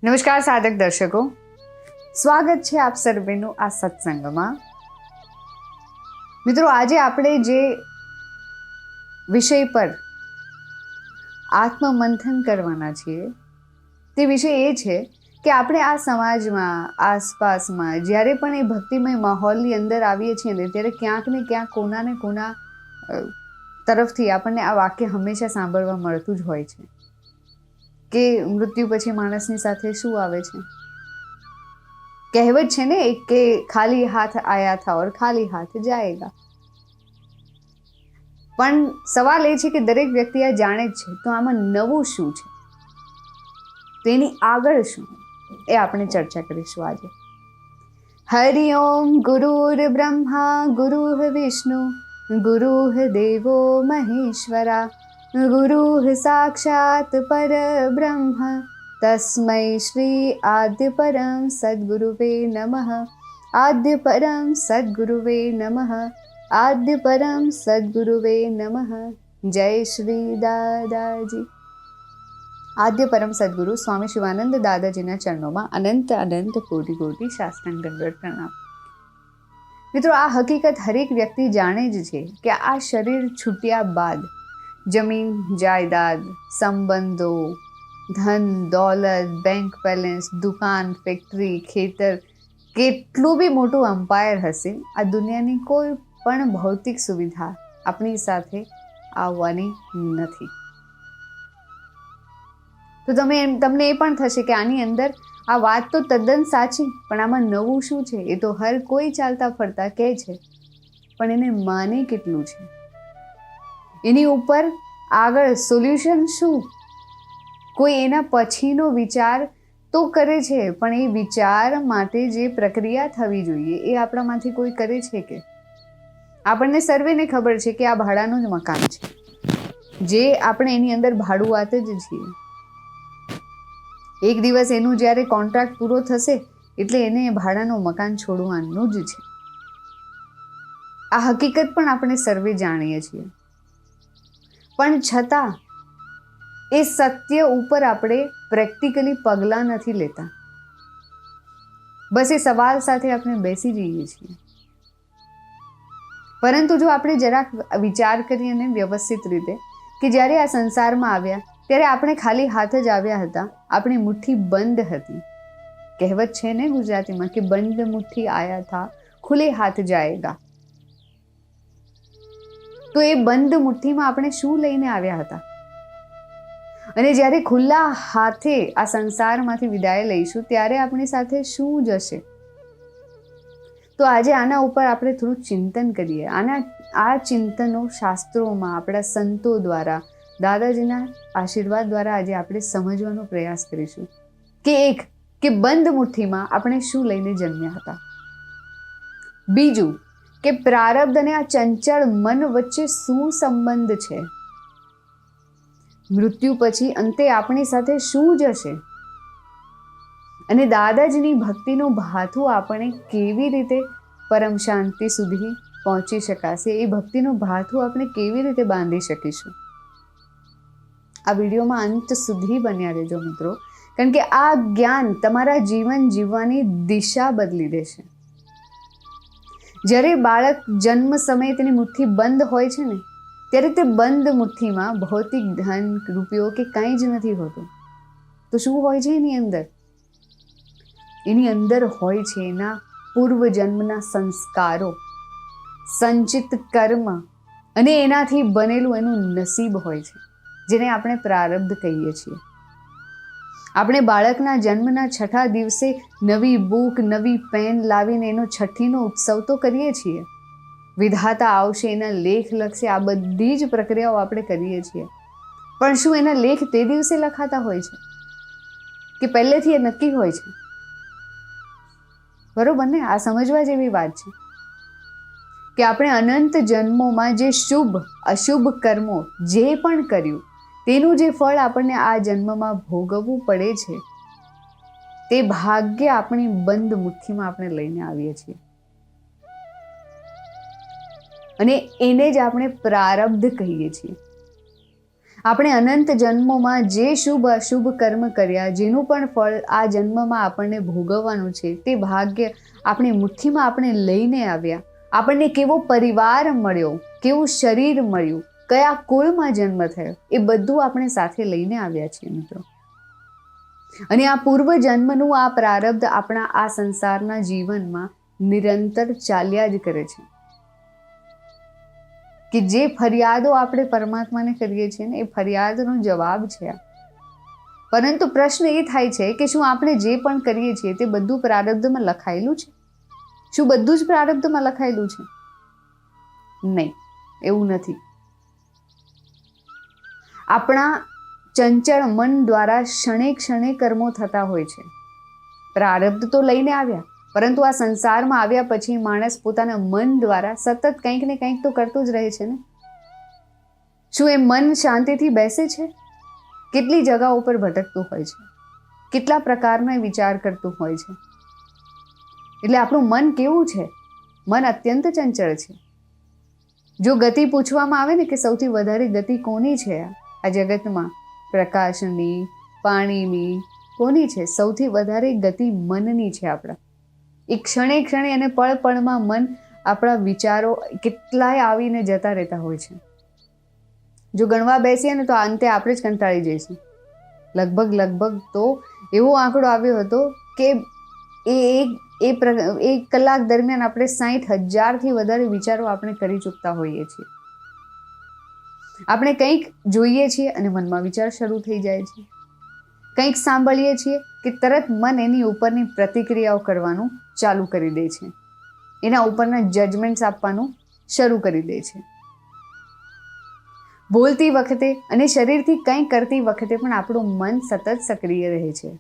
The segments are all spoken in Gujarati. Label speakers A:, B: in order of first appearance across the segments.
A: નમસ્કાર સાધક દર્શકો, સ્વાગત છે આપ સર્વેનું આ સત્સંગમાં. મિત્રો, આજે આપણે જે વિષય પર આત્મમંથન કરવાના છીએ તે વિષય એ છે કે આપણે આ સમાજમાં, આસપાસમાં જ્યારે પણ એ ભક્તિમય માહોલની અંદર આવીએ છીએ ને ત્યારે ક્યાંક ને ક્યાંક કોના ને કોના તરફથી આપણને આ વાક્ય હંમેશા સાંભળવા મળતું જ હોય છે કે મૃત્યુ પછી માણસની સાથે શું આવે છે. કહેવત છે ને કે ખાલી હાથ આયા થા ઓર ખાલી હાથ જાયેગા. પણ સવાલ એ છે કે દરેક વ્યક્તિ આ જાણે જ છે, તો આમાં નવું શું છે, તો એની આગળ શું, એ આપણે ચર્ચા કરીશું આજે. હરિ ઓમ ગુરુર બ્રહ્મા ગુરુઃ વિષ્ણુ ગુરુઃ દેવો મહેશ્વરા ગુરુઃ સાક્ષાત પરબ્રહ્મ તસ્મૈ શ્રી આદ્ય પરમ સદ્ગુરુવે નમઃ. આદ્ય પરમ સદ્ગુરુવે નમઃ. આદ્ય પરમ સદ્ગુરુવે નમઃ. જય શ્રી દાદાજી. આદ્ય પરમ સદ્ગુરુ સ્વામી શિવાનંદ દાદાજીના ચરણોમાં અનંત અનંત કોટી કોટી સાષ્ટાંગ દંડવત પ્રણામ. મિત્રો, આ હકીકત હરેક વ્યક્તિ જાણે જ છે કે આ શરીર છૂટ્યા બાદ જમીન જાયદાદ, સંબંધો, ધન દોલત, બેંક બેલેન્સ, દુકાન, ફેક્ટરી, ખેતર, કેટલું બી મોટું અમ્પાયર હશે, આ દુનિયાની કોઈ પણ ભૌતિક સુવિધા આપણી સાથે આવવાની નથી. તો તમને એ પણ થશે કે આની અંદર આ વાત તો તદ્દન સાચી, પણ આમાં નવું શું છે? એ તો હર કોઈ ચાલતા ફરતા કહે છે, પણ એને માને કેટલું છે? એની ઉપર આગળ સોલ્યુશન શું? કોઈ એના પછીનો વિચાર તો કરે છે, પણ એ વિચાર માટે જે પ્રક્રિયા થવી જોઈએ એ આપણામાંથી કોઈ કરે છે કે? આપણને સર્વેને ખબર છે કે આ ભાડાનું જ મકાન છે, જે આપણે એની અંદર ભાડુઆત જ છીએ. એક દિવસ એનું જ્યારે કોન્ટ્રાક્ટ પૂરો થશે એટલે એને ભાડાનું મકાન છોડવાનું જ છે. આ હકીકત પણ આપણે સર્વે જાણીએ છીએ, પણ છતાં એ સત્ય ઉપર આપણે પ્રેક્ટિકલી પગલાં નથી લેતા. બસ એ સવાલ સાથે આપણે બેસી જઈએ છીએ. પરંતુ જો આપણે જરાક વિચાર કરીએ ને વ્યવસ્થિત રીતે, કે જ્યારે આ સંસારમાં આવ્યા ત્યારે આપણે ખાલી હાથ જ આવ્યા હતા, આપણી મુઠ્ઠી બંધ હતી. કહેવત છે ને ગુજરાતીમાં કે બંધ મુઠ્ઠી આયા થા ખુલે હાથ જાયેગા. તો એ બંધ મુઠ્ઠીમાં આપણે શું લઈને આવ્યા હતા? અને જ્યારે ખુલ્લા હાથે આ સંસારમાંથી વિદાય લઈશું ત્યારે આપણી સાથે શું જશે? તો આજે આના ઉપર આપણે થોડું ચિંતન કરીએ. આ ચિંતનો શાસ્ત્રોમાં આપણા સંતો દ્વારા, દાદાજીના આશીર્વાદ દ્વારા આજે આપણે સમજવાનો પ્રયાસ કરીશું કે બંધ મુઠ્ઠીમાં આપણે શું લઈને જન્મ્યા હતા. બીજું કે પ્રારબ્ધ અને આ ચંચળ મન વચ્ચે શું સંબંધ છે? મૃત્યુ પછી અંતે આપણી સાથે શું જશે? અને દાદાજીની ભક્તિનું ભાથું આપણે કેવી રીતે પરમ શાંતિ સુધી પહોંચી શકાશે? એ ભક્તિનું ભાથું આપણે કેવી રીતે બાંધી શકીશું? આ વિડીયોમાં અંત સુધી બન્યા રહેજો મિત્રો, કારણ કે આ જ્ઞાન તમારા જીવન જીવવાની દિશા બદલી દેશે. જ્યારે બાળક જન્મ સમયે તેની મુઠ્ઠી બંધ હોય છે ને, ત્યારે તે બંધ મુઠ્ઠીમાં ભૌતિક ધન, રૂપિયો કે કંઈ જ નથી હોતું. તો શું હોય છે એની અંદર? એની અંદર હોય છે એના પૂર્વજન્મના સંસ્કારો, સંચિત કર્મ અને એનાથી બનેલું એનું નસીબ હોય છે, જેને આપણે પ્રારબ્ધ કહીએ છીએ. આપણે બાળકના જન્મના 6થા દિવસે નવી બુક, નવી પેન લાવીને એનો છઠ્ઠીનો ઉત્સવ તો કરીએ છીએ. વિધાતા આવશે, એના લેખ લખશે, આ બધી જ પ્રક્રિયાઓ આપણે કરીએ છીએ. પણ શું એના લેખ તે દિવસે લખાતા હોય છે કે પહેલેથી એ નક્કી હોય છે? બરોબર ને? આ સમજવા જેવી વાત છે કે આપણે અનંત જન્મોમાં જે શુભ અશુભ કર્મો જે પણ કર્યું તેનું જે ફળ આપણને આ જન્મમાં ભોગવવું પડે છે, તે ભાગ્ય આપણી બંધ મુઠ્ઠીમાં આપણે લઈને આવીએ છીએ. અને એને જ આપણે પ્રારબ્ધ કહીએ છીએ. આપણે અનંત જન્મોમાં જે શુભ અશુભ કર્મ કર્યા, જેનું પણ ફળ આ જન્મમાં આપણને ભોગવવાનું છે, તે ભાગ્ય આપણી મુઠ્ઠીમાં આપણે લઈને આવ્યા. આપણને કેવો પરિવાર મળ્યો, કેવું શરીર મળ્યું, કયા કુળમાં જન્મ થયો, એ બધું આપણે સાથે લઈને આવ્યા છીએ મિત્રો. અને આ પૂર્વ જન્મનું આ પ્રારબ્ધ આપણા આ સંસારના જીવનમાં નિરંતર ચાલ્યા જ કરે છે. કે જે ફરિયાદો આપણે પરમાત્માને કરીએ છીએ ને, એ ફરિયાદનો જવાબ છે. પરંતુ પ્રશ્ન એ થાય છે કે શું આપણે જે પણ કરીએ છીએ તે બધું પ્રારબ્ધમાં લખાયેલું છે? શું બધું જ પ્રારબ્ધમાં લખાયેલું છે? નહીં, એવું નથી. આપણા ચંચળ મન દ્વારા ક્ષણે ક્ષણે કર્મો થતા હોય છે. પ્રારબ્ધ તો લઈને આવ્યા, પરંતુ આ સંસારમાં આવ્યા પછી માણસ પોતાના મન દ્વારા સતત કંઈક ને કંઈક તો કરતું જ રહે છે ને. શું એ મન શાંતિથી બેસે છે? કેટલી જગાઓ પર ભટકતું હોય છે, કેટલા પ્રકારના વિચાર કરતું હોય છે. એટલે આપણું મન કેવું છે? મન અત્યંત ચંચળ છે. જો ગતિ પૂછવામાં આવે ને કે સૌથી વધારે ગતિ કોની છે આ જગતમાં, પ્રકાશની, પાણીની, કોની છે? સૌથી વધારે ગતિ મનની છે આપણા. એ ક્ષણે ક્ષણે અને પળ પળમાં મન આપણા વિચારો કેટલાય આવીને જતા રહેતા હોય છે. જો ગણવા બેસીએ ને તો અંતે આપણે જ કંટાળી જઈશું. લગભગ તો એવો આંકડો આવ્યો હતો કે એક કલાક દરમિયાન આપણે 60,000થી વધારે વિચારો આપણે કરી ચૂકતા હોઈએ છીએ. આપણે કંઈક જોઈએ છીએ અને મનમાં વિચાર શરૂ થઈ જાય છે. કંઈક સાંભળીએ છીએ કે તરત મન એની ઉપરની પ્રતિક્રિયાઓ કરવાનું ચાલુ કરી દે છે. એના ઉપરના જજમેન્ટ્સ આપવાનું શરૂ કરી દે છે. બોલતી વખતે અને શરીરથી કંઈ કરતી વખતે પણ આપણું મન સતત સક્રિય રહે છે.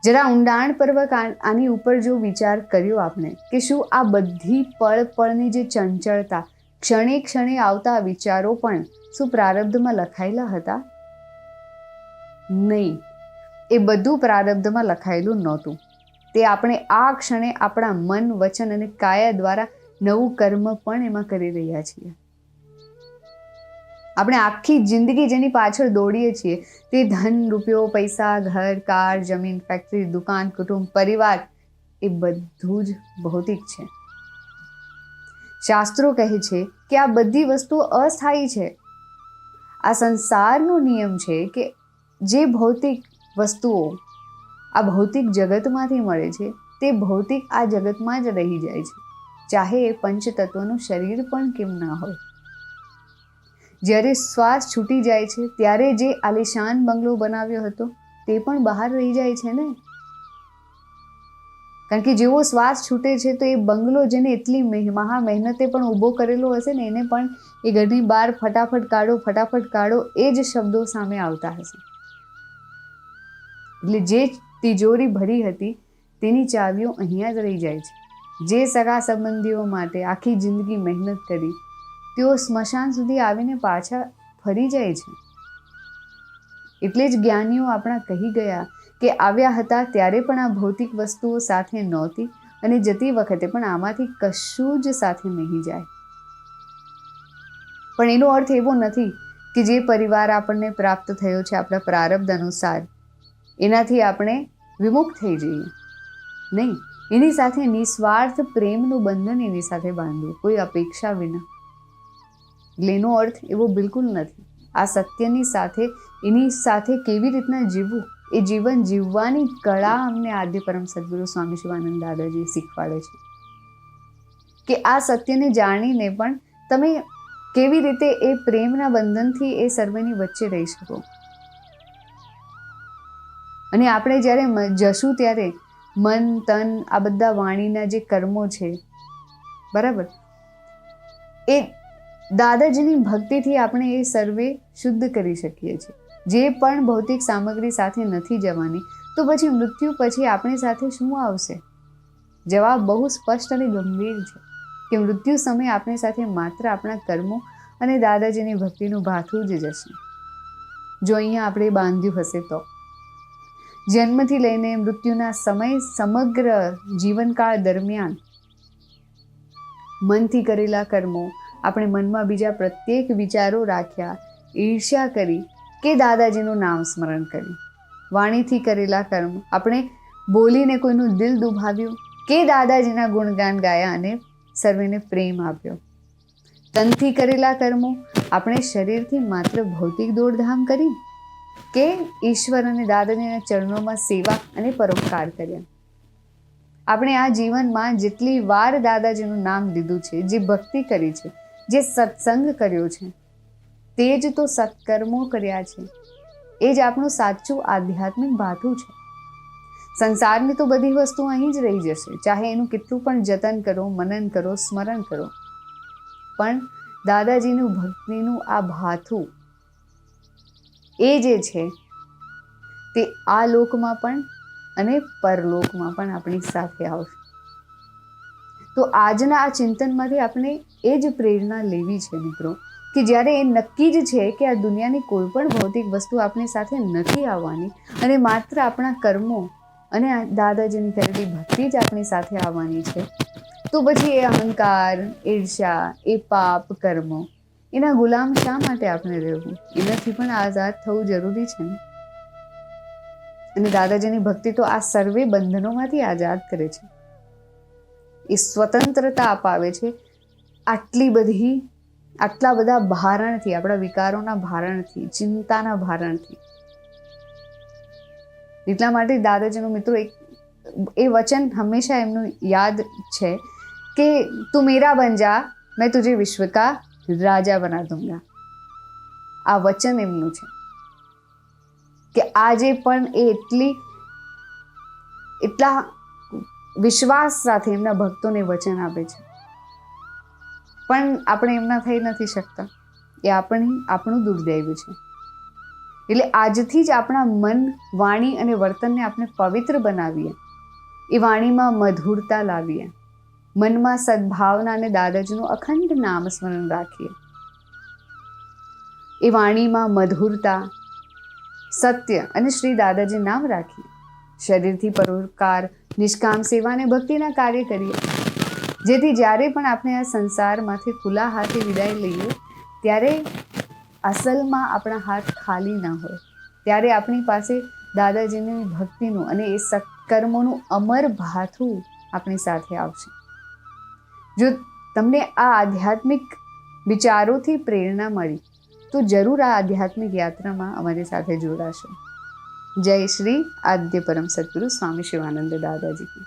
A: જરા ઊંડાણપૂર્વક આની ઉપર જો વિચાર કર્યો આપણે કે શું આ બધી પળ પળની જે ચંચળતા, ક્ષણે ક્ષણે આવતા વિચારો પણ શું પ્રારબ્ધમાં લખાયેલા હતા? નહીં, એ બધું પ્રારબ્ધમાં લખાયેલું નહોતું. તે આપણે આ ક્ષણે આપણા મન, વચન અને કાયા દ્વારા નવું કર્મ પણ એમાં કરી રહ્યા છીએ. આપણે આખી જિંદગી જેની પાછળ દોડીએ છીએ તે ધન, રૂપિયો, પૈસા, ઘર, કાર, જમીન, ફેક્ટરી, દુકાન, કુટુંબ, પરિવાર, એ બધું જ ભૌતિક છે. શાસ્ત્રો કહે છે કે આ બધી વસ્તુઓ અસ્થાયી છે. આ સંસારનો નિયમ છે કે જે ભૌતિક વસ્તુઓ આ ભૌતિક જગતમાંથી મળે છે તે ભૌતિક આ જગતમાં જ રહી જાય છે, ચાહે એ પંચતત્વનું શરીર પણ કેમ ના હોય. જ્યારે શ્વાસ છૂટી જાય છે ત્યારે જે આલિશાન બંગલો બનાવ્યો હતો તે પણ બહાર રહી જાય છે ને. કારણ કે જેવો શ્વાસ છૂટે છે તો એ બંગલો જેને એટલી મહા મહેનતે પણ ઊભો કરેલો હશે ને, એને પણ એ ઘરની બહાર ફટાફટ કાઢો એ જ શબ્દો સામે આવતા હશે. એટલે જે તિજોરી ભરી હતી તેની ચાવીઓ અહીંયા જ રહી જાય છે. જે સગા સંબંધીઓ માટે આખી જિંદગી મહેનત કરી તેઓ સ્મશાન સુધી આવીને પાછા ફરી જાય છે. એટલે જ જ્ઞાનીઓ આપણા કહી ગયા કે આવ્યા હતા ત્યારે પણ આ ભૌતિક વસ્તુઓ સાથે નહોતી અને જતી વખતે પણ આમાંથી કશું જ સાથે નહીં જાય. પણ એનો અર્થ એવો નથી કે જે પરિવાર આપણને પ્રાપ્ત થયો છે આપણા પ્રારબ્ધ અનુસાર એનાથી આપણે વિમુખ થઈ જઈએ. નહીં, એની સાથે નિસ્વાર્થ પ્રેમનું બંધન એની સાથે બાંધવું, કોઈ અપેક્ષા વિના. એટલે એનો અર્થ એવો બિલકુલ નથી. આ સત્યની સાથે એની સાથે કેવી રીતના જીવવું, એ જીવન જીવવાની કળા અમને આદ્ય પરમ સદગુરુ સ્વામી શિવાનંદ દાદાજી શીખવાડે છે. કે આ સત્યને જાણીને પણ તમે કેવી રીતે એ પ્રેમના બંધનથી એ સર્વેની વચ્ચે રહી શકો. અને આપણે જ્યારે જશું ત્યારે મન, તન, આ બધા વાણીના જે કર્મો છે, બરાબર, એ દાદાજીની ભક્તિથી આપણે એ સર્વે શુદ્ધ કરી શકીએ છીએ. જે પણ ભૌતિક સામગ્રી સાથે નથી જવાની તો પછી મૃત્યુ પછી આપણી સાથે શું આવશે? જવાબ બહુ સ્પષ્ટ અને ગંભીર છે કે મૃત્યુ સમયે આપણી સાથે માત્ર આપણા કર્મો અને દાદાજીની ભક્તિનું ભાથું જ જશે. જો અહીંયા આપણે બાંધ્યું હશે તો જન્મથી લઈને મૃત્યુના સમય સમગ્ર જીવનકાળ દરમિયાન મનથી કરેલા કર્મો, આપણે મનમાં બીજા પ્રત્યેક વિચારો રાખ્યા, ઈર્ષ્યા કરી, કે દાદાજીનું નામ સ્મરણ કર્યું, વાણીથી કરેલા કર્મ, આપણે બોલીને કોઈનું દિલ દુભાવ્યું કે દાદાજીના ગુણગાન ગાયા અને સર્વેને પ્રેમ આપ્યો. તનથી કરેલા કર્મો, આપણે શરીરથી માત્ર ભૌતિક દોડધામ કરી કે ઈશ્વર અને દાદાજીના ચરણોમાં સેવા અને પરોપકાર કર્યા. આપણે આ જીવનમાં જેટલી વાર દાદાજીનું નામ લીધું છે, જે ભક્તિ કરી છે, જે સત્સંગ કર્યો છે, તે જ તો સત્કર્મો કર્યા છે, એ જ આપણું સાચું આધ્યાત્મિક ભાથું છે. સંસારની તો બધી વસ્તુ અહીં જ રહી જશે, ચાહે એનું કેટલું પણ જતન કરો, મનન કરો, સ્મરણ કરો, પણ દાદાજીનું ભક્તિનું આ ભાથું એ જે છે તે આ લોકમાં પણ અને પરલોકમાં પણ આપણી સાથે આવશે. તો આજના આ ચિંતનમાંથી આપણે એ જ પ્રેરણા લેવી છે મિત્રો, કે જ્યારે એ નક્કી જ છે કે આ દુનિયાની કોઈ પણ ભૌતિક વસ્તુ આપણી સાથે નથી આવવાની અને માત્ર આપણા કર્મો અને દાદાજીની કરેલી ભક્તિ જ આપણી સાથે આવવાની છે, તો પછી એ અહંકાર, ઈર્ષ્યા, એ પાપ કર્મો, એના ગુલામ શા માટે આપણે રહેવું? એનાથી પણ આઝાદ થવું જરૂરી છે ને. અને દાદાજીની ભક્તિ તો આ સર્વે બંધનોમાંથી આઝાદ કરે છે, એ સ્વતંત્રતા અપાવે છે. આટલા બધા ભારણથી, આપણા વિકારોના ભારણથી, ચિંતાના ભારણથી. એટલા માટે દાદાજીનું મિત્રો એ વચન હંમેશા એમનું યાદ છે કે તું મેરા બન જા, મેં તુझे વિશ્વ કા રાજા બના દૂંગા. આ વચન એમનું છે કે આજે પણ એ એટલા વિશ્વાસ સાથે એમના ભક્તોને વચન આપે છે, પણ આપણે એમના થઈ નથી શકતા. એ આપણું દુર્દૈવ છે. એટલે આજથી જ આપણા મન, વાણી અને વર્તનને આપણે પવિત્ર બનાવીએ, એ વાણીમાં મધુરતા લાવીએ, મનમાં સદભાવના અને દાદાજીનું અખંડ નામ સ્મરણ રાખીએ. એ વાણીમાં મધુરતા, સત્ય અને શ્રી દાદાજી નામ રાખીએ. શરીરથી પરોપકાર, નિષ્કામ સેવા અને ભક્તિના કાર્ય કરીએ, જેથી જ્યારે પણ આપણે આ સંસારમાંથી ખુલ્લા હાથે વિદાય લઈએ ત્યારે અસલમાં આપણા હાથ ખાલી ના હોય, ત્યારે આપણી પાસે દાદાજીની ભક્તિનું અને એ સત્કર્મોનું અમર ભાથું આપણી સાથે આવશે. જો તમને આ આધ્યાત્મિક વિચારોથી પ્રેરણા મળી તો જરૂર આ આધ્યાત્મિક યાત્રામાં અમારી સાથે જોડાશો. જય શ્રી આદ્ય પરમ સદગુરુ સ્વામી શિવાનંદ દાદાજી.